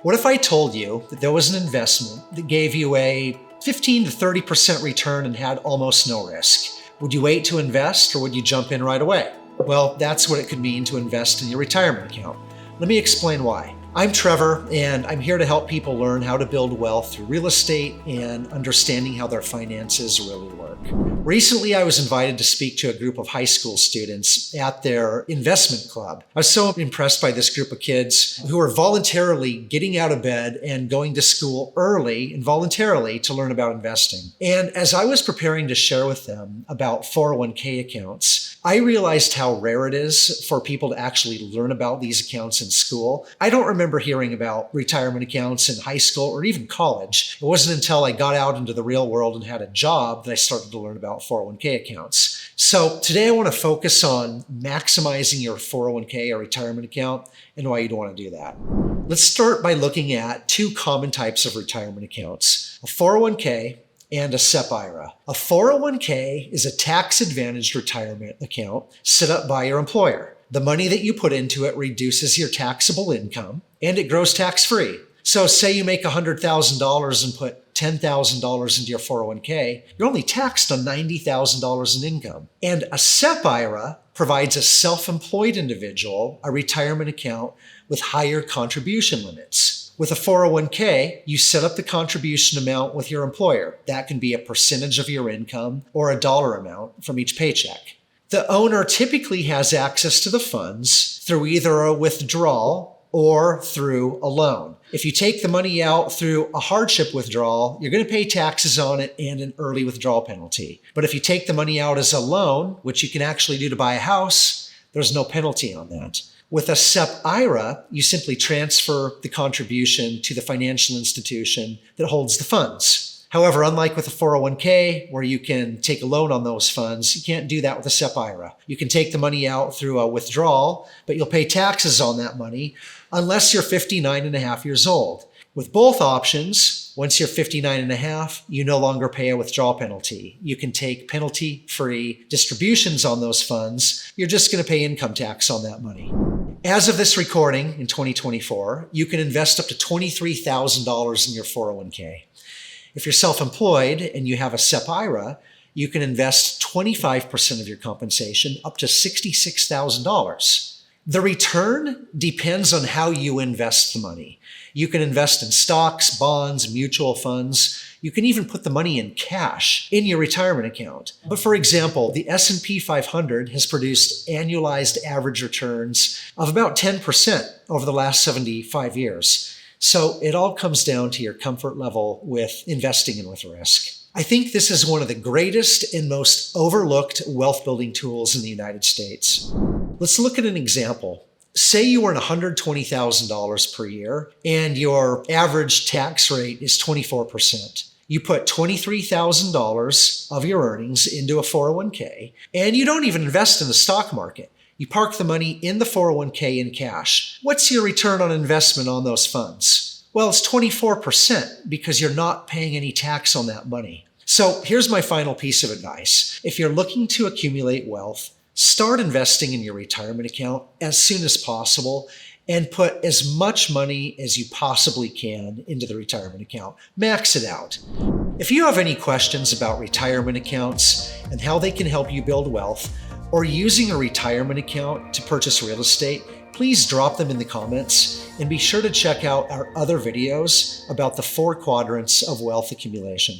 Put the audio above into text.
What if I told you that there was an investment that gave you a 15 to 30% return and had almost no risk? Would you wait to invest or would you jump in right away? Well, that's what it could mean to invest in your retirement account. Let me explain why. I'm Trevor, and I'm here to help people learn how to build wealth through real estate and understanding how their finances really work. Recently, I was invited to speak to a group of high school students at their investment club. I was so impressed by this group of kids who are voluntarily getting out of bed and going to school early and voluntarily to learn about investing. And as I was preparing to share with them about 401k accounts, I realized how rare it is for people to actually learn about these accounts in school. I don't remember hearing about retirement accounts in high school or even college. It wasn't until I got out into the real world and had a job that I started to learn about 401k accounts. So today I want to focus on maximizing your 401k or retirement account and why you'd want to do that. Let's start by looking at two common types of retirement accounts, a 401k and a SEP IRA. A 401k is a tax-advantaged retirement account set up by your employer. The money that you put into it reduces your taxable income and it grows tax-free. So say you make $100,000 and put $10,000 into your 401k, you're only taxed on $90,000 in income. And a SEP IRA provides a self-employed individual a retirement account with higher contribution limits. With a 401k, you set up the contribution amount with your employer. That can be a percentage of your income or a dollar amount from each paycheck. The owner typically has access to the funds through either a withdrawal or through a loan. If you take the money out through a hardship withdrawal, you're going to pay taxes on it and an early withdrawal penalty. But if you take the money out as a loan, which you can actually do to buy a house, there's no penalty on that. With a SEP IRA, you simply transfer the contribution to the financial institution that holds the funds. However, unlike with a 401k, where you can take a loan on those funds, you can't do that with a SEP IRA. You can take the money out through a withdrawal, but you'll pay taxes on that money unless you're 59 and a half years old. With both options, once you're 59 and a half, you no longer pay a withdrawal penalty. You can take penalty-free distributions on those funds. You're just going to pay income tax on that money. As of this recording in 2024, you can invest up to $23,000 in your 401k. If you're self-employed and you have a SEP IRA, you can invest 25% of your compensation up to $66,000. The return depends on how you invest the money. You can invest in stocks, bonds, mutual funds. You can even put the money in cash in your retirement account. But for example, the S&P 500 has produced annualized average returns of about 10% over the last 75 years. So it all comes down to your comfort level with investing and with risk. I think this is one of the greatest and most overlooked wealth building tools in the United States. Let's look at an example. Say you earn $120,000 per year and your average tax rate is 24%. You put $23,000 of your earnings into a 401k and you don't even invest in the stock market. You park the money in the 401k in cash. What's your return on investment on those funds? Well, it's 24% because you're not paying any tax on that money. So here's my final piece of advice. If you're looking to accumulate wealth, start investing in your retirement account as soon as possible and put as much money as you possibly can into the retirement account. Max it out. If you have any questions about retirement accounts and how they can help you build wealth, or using a retirement account to purchase real estate, please drop them in the comments and be sure to check out our other videos about the 4 quadrants of wealth accumulation.